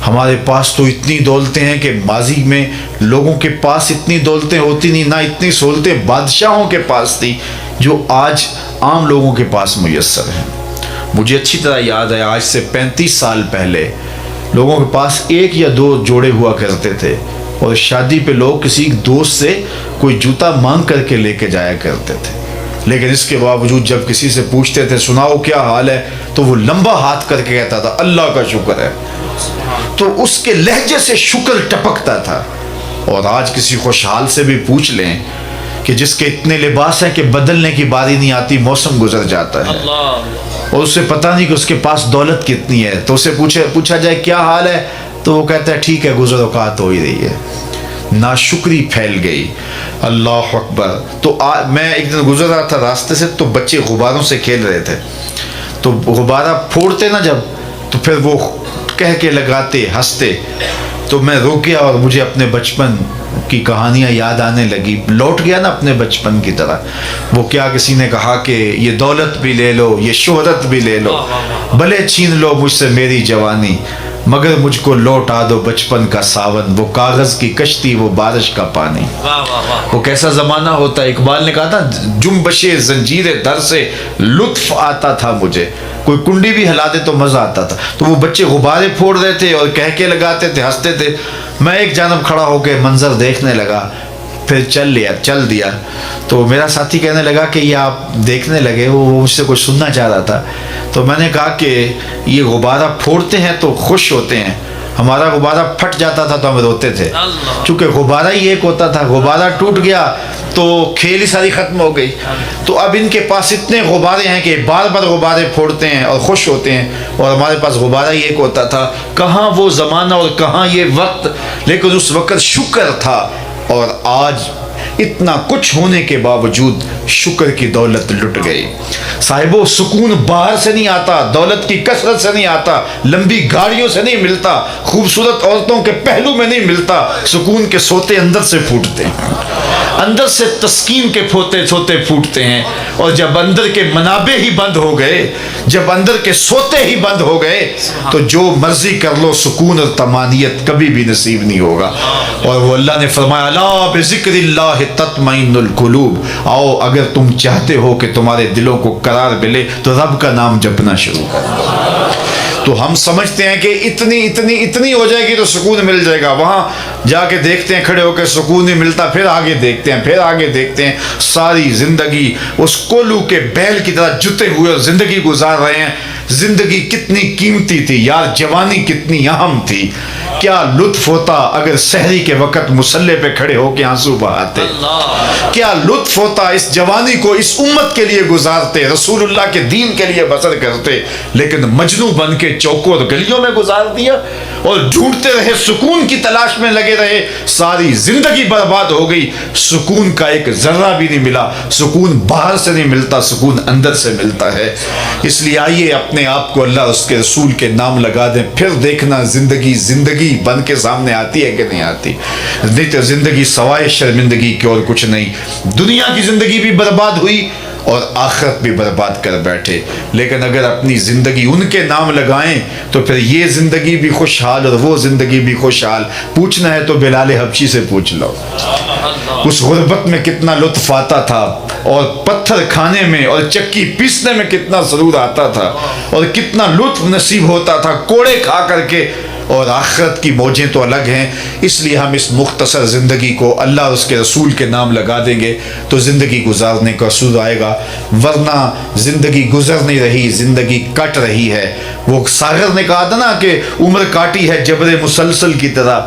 ہمارے پاس تو اتنی دولتیں ہیں کہ ماضی میں لوگوں کے پاس اتنی دولتیں ہوتی نہیں، نہ اتنی سہولتیں بادشاہوں کے پاس تھی جو آج عام لوگوں کے پاس میسر ہیں۔ مجھے اچھی طرح یاد ہے، آج سے 35 سال پہلے لوگوں کے پاس ایک یا دو جوڑے ہوا کرتے تھے، اور شادی پہ لوگ کسی دوست سے کوئی جوتا مانگ کر کے لے کے جایا کرتے تھے، لیکن اس کے باوجود جب کسی سے پوچھتے تھے سناؤ کیا حال ہے، تو وہ لمبا ہاتھ کر کے کہتا تھا اللہ کا شکر ہے، تو اس کے لہجے سے شکر ٹپکتا تھا۔ اور آج کسی خوشحال سے بھی پوچھ لیں کہ جس کے اتنے لباس ہیں کہ بدلنے کی باری نہیں آتی، موسم گزر جاتا ہے، اور اسے پتہ نہیں کہ اس کے پاس دولت کتنی ہے، تو اسے پوچھا جائے کیا حال ہے، تو وہ کہتا ہے ٹھیک ہے، گزر اوقات ہو ہی رہی ہے۔ ناشکری پھیل گئی، اللہ اکبر۔ تو میں ایک دن گزر رہا تھا راستے سے، تو بچے غباروں سے کھیل رہے تھے، تو غبارہ پھوڑتے نا جب، تو پھر وہ کہہ کے لگاتے ہنستے، تو میں رک گیا اور مجھے اپنے بچپن کی کہانیاں یاد آنے لگی، لوٹ گیا نا اپنے بچپن کی طرح۔ وہ کیا کسی نے کہا کہ یہ دولت بھی لے لو، یہ شہرت بھی لے لو، بھلے چھین لو مجھ سے میری جوانی، مگر مجھ کو لوٹا دو بچپن کا ساون، وہ کاغذ کی کشتی، وہ بارش کا پانی۔ وہ کیسا زمانہ ہوتا ہے، اقبال نے کہا تھا جنبش زنجیر در سے لطف آتا تھا مجھے، کوئی کنڈی بھی ہلا دے تو مزہ آتا تھا۔ تو وہ بچے غبارے پھوڑ رہے تھے اور کہہ کے لگاتے تھے، ہنستے تھے، میں ایک جانب کھڑا ہو کے منظر دیکھنے لگا، پھر چل دیا۔ تو میرا ساتھی کہنے لگا کہ یہ آپ دیکھنے لگے، وہ مجھ سے کچھ سننا چاہ رہا تھا، تو میں نے کہا کہ یہ غبارہ پھوڑتے ہیں تو خوش ہوتے ہیں، ہمارا غبارہ پھٹ جاتا تھا تو ہم روتے تھے، چونکہ غبارہ ہی ایک ہوتا تھا، غبارہ ٹوٹ گیا تو کھیل ہی ساری ختم ہو گئی۔ تو اب ان کے پاس اتنے غبارے ہیں کہ بار بار غبارے پھوڑتے ہیں اور خوش ہوتے ہیں، اور ہمارے پاس غبارہ ہی ایک ہوتا تھا۔ کہاں وہ زمانہ اور کہاں یہ وقت، لیکن اس وقت شکر تھا، اور آج اتنا کچھ ہونے کے باوجود شکر کی دولت لٹ گئی۔ صاحبو، سکون باہر سے نہیں آتا، دولت کی کثرت سے نہیں آتا، لمبی گاڑیوں سے نہیں ملتا، خوبصورت عورتوں کے پہلو میں نہیں ملتا، سکون کے سوتے اندر سے پھوٹتے ہیں، اندر سے تسکین کے سوتے پھوٹتے ہیں۔ اور جب اندر کے منابع ہی بند ہو گئے، جب اندر کے سوتے ہی بند ہو گئے، تو جو مرضی کر لو سکون اور طمانینت کبھی بھی نصیب نہیں ہوگا۔ اور وہ اللہ نے فرمایا الا بذکر اللہ تطمئن القلوب، آؤ اگر تم چاہتے ہو کہ تمہارے دلوں کو قرار ملے تو رب کا نام جپنا شروع کرو۔ تو ہم سمجھتے ہیں کہ اتنی ہو جائے گی تو سکون مل جائے گا، وہاں جا کے دیکھتے ہیں کھڑے ہو کے سکون نہیں ملتا، پھر آگے دیکھتے ہیں ساری زندگی اس کولو کے بیل کی طرح جتے ہوئے اور زندگی گزار رہے ہیں۔ زندگی کتنی قیمتی تھی یار، جوانی کتنی اہم تھی، کیا لطف ہوتا اگر سحری کے وقت مصلے پہ کھڑے ہو کے آنسو بہاتے، کیا لطف ہوتا اس جوانی کو اس امت کے لیے گزارتے، رسول اللہ کے دین کے لیے بسر کرتے، لیکن مجنوں بن کے چوکوں اور گلیوں میں گزار دیا اور ڈھونڈتے رہے، سکون کی تلاش میں لگے رہے، ساری زندگی برباد ہو گئی، سکون کا ایک ذرہ بھی نہیں ملا۔ سکون باہر سے نہیں ملتا، سکون اندر سے ملتا ہے۔ اس لیے آئیے اپنے آپ کو اللہ اس کے رسول کے نام لگا دیں، پھر دیکھنا زندگی بن کے سامنے آتی ہے کہ نہیں آتی۔ نہیں تو زندگی سوائے شرمندگی کے اور کچھ نہیں، دنیا کی زندگی بھی برباد ہوئی اور آخرت بھی برباد کر بیٹھے۔ لیکن اگر اپنی زندگی ان کے نام لگائیں تو پھر یہ زندگی بھی خوشحال اور وہ زندگی بھی خوشحال۔ پوچھنا ہے تو بلال حبشی سے پوچھ لو، اس غربت میں کتنا لطف آتا تھا، اور پتھر کھانے میں اور چکی پیسنے میں کتنا سرور آتا تھا، اور کتنا لطف نصیب ہوتا تھا کوڑے کھا کر کے۔ اور آخرت کی موجیں تو الگ ہیں۔ اس لیے ہم اس مختصر زندگی کو اللہ اور اس کے رسول کے نام لگا دیں گے تو زندگی گزارنے کا سود آئے گا، ورنہ زندگی گزر نہیں رہی، زندگی کٹ رہی ہے۔ وہ ساغر نے کہا تھا نا کہ عمر کاٹی ہے جبر مسلسل کی طرح،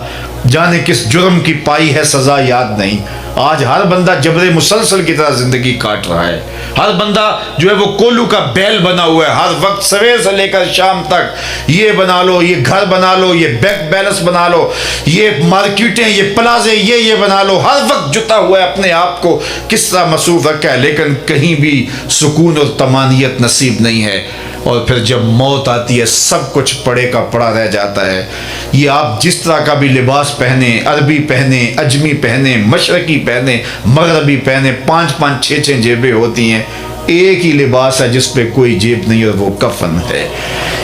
جانے کس جرم کی پائی ہے سزا یاد نہیں۔ آج ہر بندہ جبر مسلسل کی طرح زندگی کاٹ رہا ہے، ہر بندہ جو ہے وہ کولو کا بیل بنا ہوا ہے، ہر وقت سویر سے لے کر شام تک یہ بنا لو، یہ گھر بنا لو، یہ بینک بیلنس بنا لو، یہ مارکیٹیں، یہ پلازے، یہ بنا لو، ہر وقت جتا ہوا ہے، اپنے آپ کو کس طرح مصروف رکھا ہے، لیکن کہیں بھی سکون اور طمانینت نصیب نہیں ہے۔ اور پھر جب موت آتی ہے سب کچھ پڑے کا پڑا رہ جاتا ہے۔ یہ آپ جس طرح کا بھی لباس پہنے، عربی پہنے، اجمی پہنے، مشرقی پہنے، مغربی پہنے، 5 5 6 6 جیبیں ہوتی ہیں، ایک ہی لباس ہے جس پہ کوئی جیب نہیں اور وہ کفن ہے.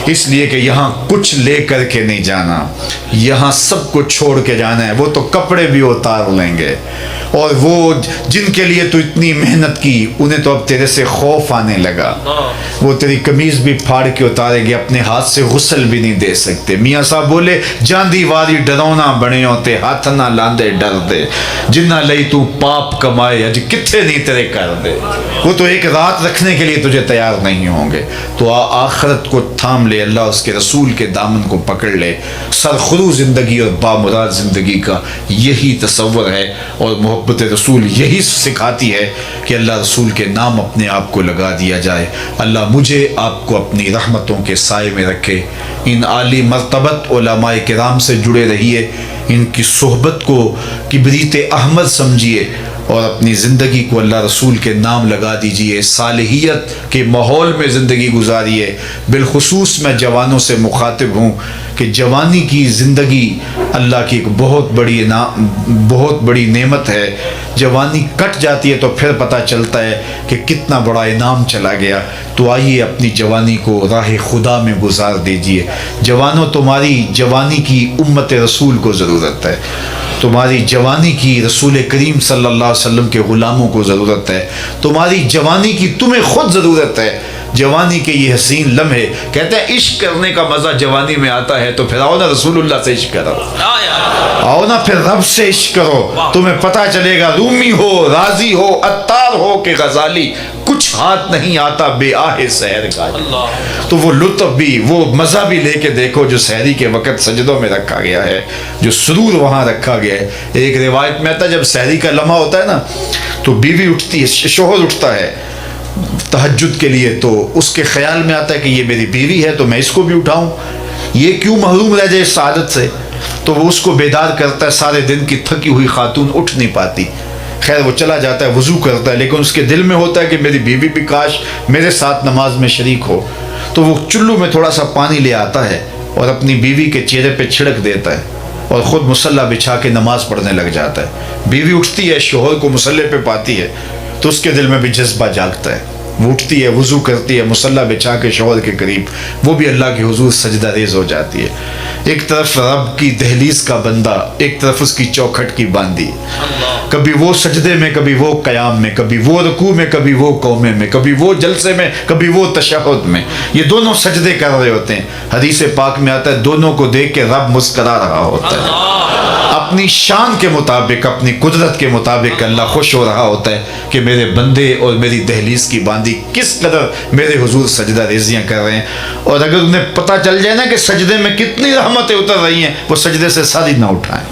اس لیے کہ یہاں کچھ لے کر کے نہیں جانا, یہاں سب کو چھوڑ کے جانا ہے. وہ تو کپڑے بھی اتار لیں گے, اور وہ جن کے لیے تو اتنی محنت کی انہیں تو اب تیرے سے خوف آنے لگا. وہ تیری قمیض بھی پھاڑ کے اتارے گے, اپنے ہاتھ سے غسل بھی نہیں دے سکتے. میاں صاحب بولے جاندی واری ڈرونا بنے ہوتے, ہاتھ نہ لاندے ڈر دے, جنہ لئی تو پاپ کمائے اج کتھے نہیں تیرے کر دے. وہ تو ایک رات رکھنے کے لیے تجھے تیار نہیں ہوں گے. تو آخرت کو تھام لے, اللہ اس کے رسول کے دامن کو پکڑ لے. سرخرو زندگی اور بامراد زندگی کا یہی تصور ہے, اور محبت رسول یہی سکھاتی ہے کہ اللہ رسول کے نام اپنے آپ کو لگا دیا جائے. اللہ مجھے آپ کو اپنی رحمتوں کے سائے میں رکھے. ان عالی مرتبت علماء کرام سے جڑے رہیے, ان کی صحبت کو کبریت احمد سمجھیے, اور اپنی زندگی کو اللہ رسول کے نام لگا دیجئے. صالحیت کے ماحول میں زندگی گزاریے. بالخصوص میں جوانوں سے مخاطب ہوں کہ جوانی کی زندگی اللہ کی ایک بہت بڑی نعمت ہے. جوانی کٹ جاتی ہے تو پھر پتہ چلتا ہے کہ کتنا بڑا انعام چلا گیا. تو آئیے اپنی جوانی کو راہ خدا میں گزار دیجئے. جوانوں, تمہاری جوانی کی امت رسول کو ضرورت ہے. تمہاری جوانی کی رسول کریم صلی اللہ علیہ وسلم کے غلاموں کو ضرورت ہے. تمہاری جوانی کی تمہیں خود ضرورت ہے. جوانی کے یہ حسین لمحے, کہتے ہیں عشق کرنے کا مزہ جوانی میں آتا ہے, تو پھر آؤ نا رسول اللہ سے عشق کرو, آؤ نا پھر رب سے عشق کرو. تمہیں پتہ چلے گا رومی ہو, رازی ہو, عطار ہو کہ غزالی, کچھ ہاتھ نہیں آتا بے آہ سحر کا. تو وہ لطف بھی, وہ مزہ بھی لے کے دیکھو جو سحری کے وقت سجدوں میں رکھا گیا ہے, جو سرور وہاں رکھا گیا ہے. ایک روایت میں آتا ہے جب سحری کا لمحہ ہوتا ہے نا تو بیوی اٹھتی ہے, شوہر اٹھتا ہے تہجد کے لیے, تو اس کے خیال میں آتا ہے کہ یہ میری بیوی ہے تو میں اس کو بھی اٹھاؤں, یہ کیوں محروم رہ جائے اس سعادت سے. تو وہ اس کو بیدار کرتا ہے. سارے دن کی تھکی ہوئی خاتون اٹھ نہیں پاتی. خیر وہ چلا جاتا ہے, وضو کرتا ہے, لیکن اس کے دل میں ہوتا ہے کہ میری بیوی بھی کاش میرے ساتھ نماز میں شریک ہو. تو وہ چلو میں تھوڑا سا پانی لے آتا ہے اور اپنی بیوی کے چہرے پہ چھڑک دیتا ہے, اور خود مصلی بچھا کے نماز پڑھنے لگ جاتا ہے. بیوی اٹھتی ہے, شوہر کو مصلی پہ پاتی ہے, تو اس کے دل میں بھی جذبہ جاگتا ہے. وہ اٹھتی ہے, وضو کرتی ہے, مصلی بچھا کے شوہر کے قریب, وہ بھی اللہ کے حضور سجدہ ریز ہو جاتی ہے. ایک طرف رب کی دہلیز کا بندہ, ایک طرف اس کی چوکھٹ کی باندی. کبھی وہ سجدے میں, کبھی وہ قیام میں, کبھی وہ رکوع میں, کبھی وہ قومے میں, کبھی وہ جلسے میں, کبھی وہ تشہد میں. یہ دونوں سجدے کر رہے ہوتے ہیں. حدیث پاک میں آتا ہے دونوں کو دیکھ کے رب مسکرا رہا ہوتا ہے. اپنی شان کے مطابق, اپنی قدرت کے مطابق اللہ خوش ہو رہا ہوتا ہے کہ میرے بندے اور میری دہلیز کی باندی کس قدر میرے حضور سجدہ ریزیاں کر رہے ہیں. اور اگر انہیں پتہ چل جائے نا کہ سجدے میں کتنی رحمتیں اتر رہی ہیں, وہ سجدے سے سر ہی نہ اٹھائیں.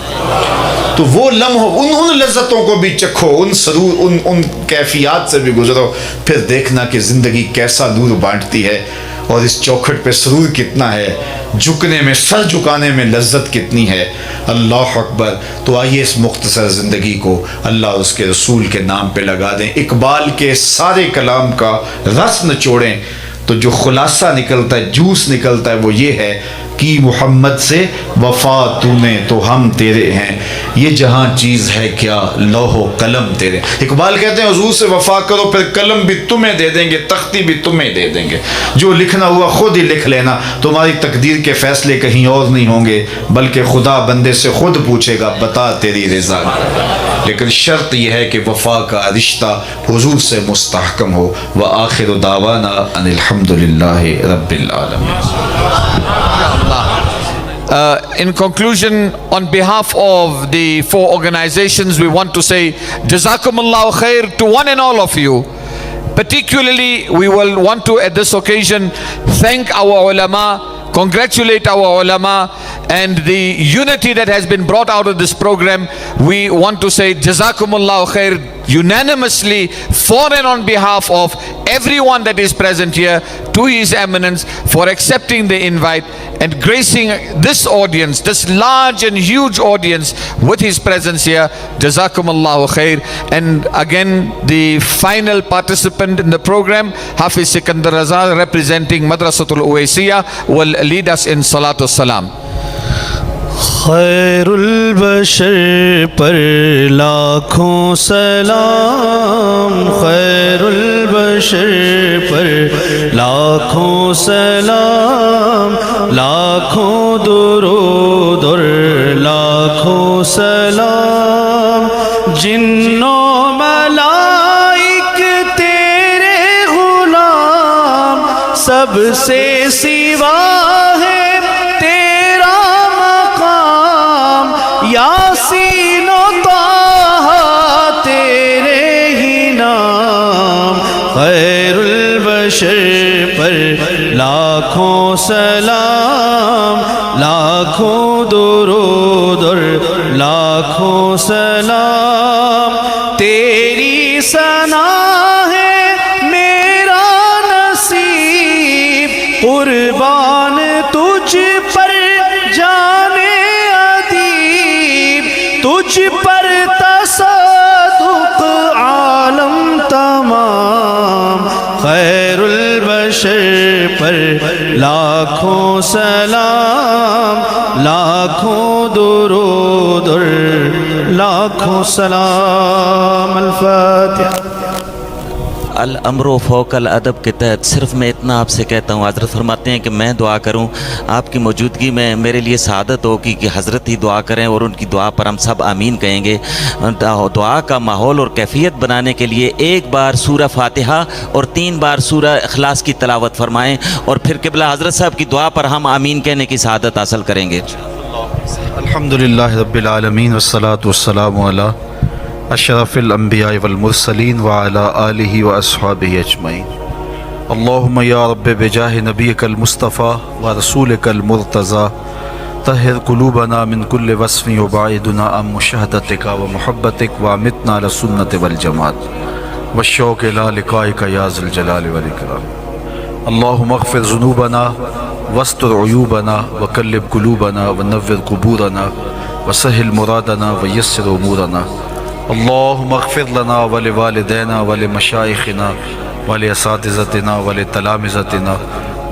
تو وہ لمحوں, ان لذتوں کو بھی چکھو, ان سرور, ان کیفیات سے بھی گزرو, پھر دیکھنا کہ زندگی کیسا نور بانٹتی ہے, اور اس چوکھٹ پہ سرور کتنا ہے, جھکنے میں, سر جھکانے میں لذت کتنی ہے. اللہ اکبر. تو آئیے اس مختصر زندگی کو اللہ اور اس کے رسول کے نام پہ لگا دیں. اقبال کے سارے کلام کا رس نچوڑیں تو جو خلاصہ نکلتا ہے, جوس نکلتا ہے, وہ یہ ہے کی محمد سے وفا تو نے تو ہم تیرے ہیں, یہ جہاں چیز ہے کیا لوح و قلم تیرے. اقبال کہتے ہیں حضور سے وفا کرو, پھر قلم بھی تمہیں دے دیں گے, تختی بھی تمہیں دے دیں گے, جو لکھنا ہوا خود ہی لکھ لینا. تمہاری تقدیر کے فیصلے کہیں اور نہیں ہوں گے, بلکہ خدا بندے سے خود پوچھے گا بتا تیری رضا. لیکن شرط یہ ہے کہ وفا کا رشتہ حضور سے مستحکم ہو. وآخر دعوانا ان الحمدللہ رب العالمین. In conclusion, on behalf of the four organizations, we want to say Jazakumullahu khair to one and all of you. Particularly, we will want to at this occasion thank our ulama, congratulate our ulama, and the unity that has been brought out of this program. We want to say Jazakumullahu khair unanimously for and on behalf of everyone that is present here to His Eminence for accepting the invite and gracing this audience, this large and huge audience, with his presence here. Jazakumullahu khair. And again, the final participant in the program, Hafiz Sikandar Raza, representing Madrasatul Uwaisiyah, will lead us in Salatul Salam. خیر البشر پر لاکھوں سلام، خیر البشر پر لاکھوں سلام، لاکھوں درود اور لاکھوں سلام، جنوں ملائک تیرے غلام، سب سے سوا ہے تیرا مقام، یاسین و طٰہٰ تیرے ہی نام، خیر البشر پر لاکھوں سلام، لاکھوں درود اور لاکھوں سلام، تیری ثنا ہے میرا نصیب، قربان تجھ پر جانے ادیب، تجھ پر تصدق عالم تمام، خیر البشر پر لاکھوں سلام، لاکھوں درود اور لاکھوں سلام۔ الفاتحہ۔ الامر فوق الادب کے تحت صرف میں اتنا آپ سے کہتا ہوں، حضرت فرماتے ہیں کہ میں دعا کروں آپ کی موجودگی میں، میرے لیے سعادت ہوگی کہ حضرت ہی دعا کریں اور ان کی دعا پر ہم سب آمین کہیں گے۔ دعا کا ماحول اور کیفیت بنانے کے لیے ایک بار سورہ فاتحہ اور 3 بار سورہ اخلاص کی تلاوت فرمائیں، اور پھر قبلہ حضرت صاحب کی دعا پر ہم آمین کہنے کی سعادت حاصل کریں گے۔ الحمدللہ رب العالمین والصلاة والسلام علی اشرف الانبیاء والمرسلین وعلی آلہ واصحابہ اجمعین۔ اللہم یا رب بجاہ نبیک المصطفیٰ ورسولک المرتضیٰ طہر قلوبنا من کل وصف یبعدنا عن مشاہدتک ومحبتک وامتنا علی السنة والجماعت والشوق الی لقائک یا ذی الجلال والاکرام۔ اللہم اغفر ذنوبنا واستر عیوبنا وقلب قلوبنا ونور قبورنا وسہل مرادنا ویسر امورنا۔ اللہم اغفر لنا ولوالدینا ولمشائخنا ولاساتذتنا ولتلامذتنا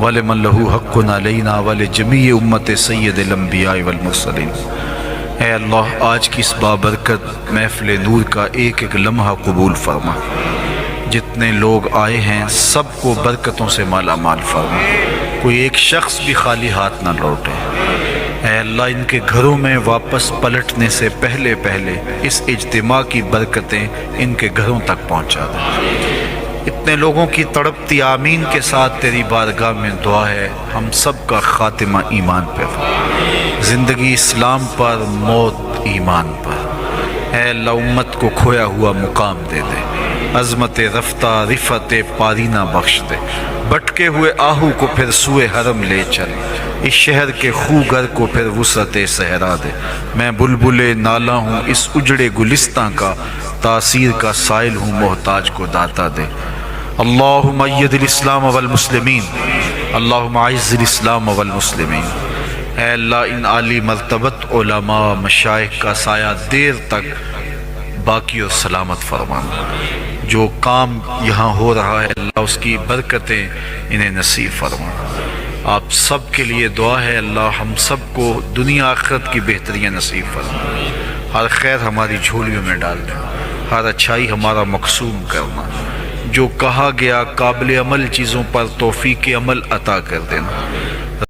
ولمن لہ حق علینا ولجمیع امت سید الانبیاء والمرسلین۔ اے اللہ، آج کی اس بابرکت محفل نور کا ایک ایک لمحہ قبول فرما، جتنے لوگ آئے ہیں سب کو برکتوں سے مالا مال فرما، کوئی ایک شخص بھی خالی ہاتھ نہ لوٹے۔ اے اللہ، ان کے گھروں میں واپس پلٹنے سے پہلے اس اجتماع کی برکتیں ان کے گھروں تک پہنچا دیں۔ اتنے لوگوں کی تڑپتی آمین کے ساتھ تیری بارگاہ میں دعا ہے، ہم سب کا خاتمہ ایمان پر، زندگی اسلام پر، موت ایمان پر۔ اے اللہ، امت کو کھویا ہوا مقام دے دے، عظمت رفتہ رفعت پارینہ بخش دے، بھٹکے ہوئے آہو کو پھر سوئے حرم لے چل، اس شہر کے خوگر کو پھر وسعت صحرا دے۔ میں بلبل نالا ہوں اس اجڑے گلستاں کا، تاثیر کا سائل ہوں محتاج کو داتا دے۔ اللہم اید الاسلام والمسلمین، اللہم اعز الاسلام والمسلمین۔ اے اللہ، ان عالی مرتبت علماء مشائخ کا سایہ دیر تک باقی اور سلامت فرمانا، جو کام یہاں ہو رہا ہے اللہ اس کی برکتیں انہیں نصیب فرما۔ آپ سب کے لیے دعا ہے اللہ، ہم سب کو دنیا آخرت کی بہتریاں نصیب فرما، ہر خیر ہماری جھولیوں میں ڈال دیں، ہر اچھائی ہمارا مقسوم کرنا، جو کہا گیا قابل عمل چیزوں پر توفیق عمل عطا کر دینا۔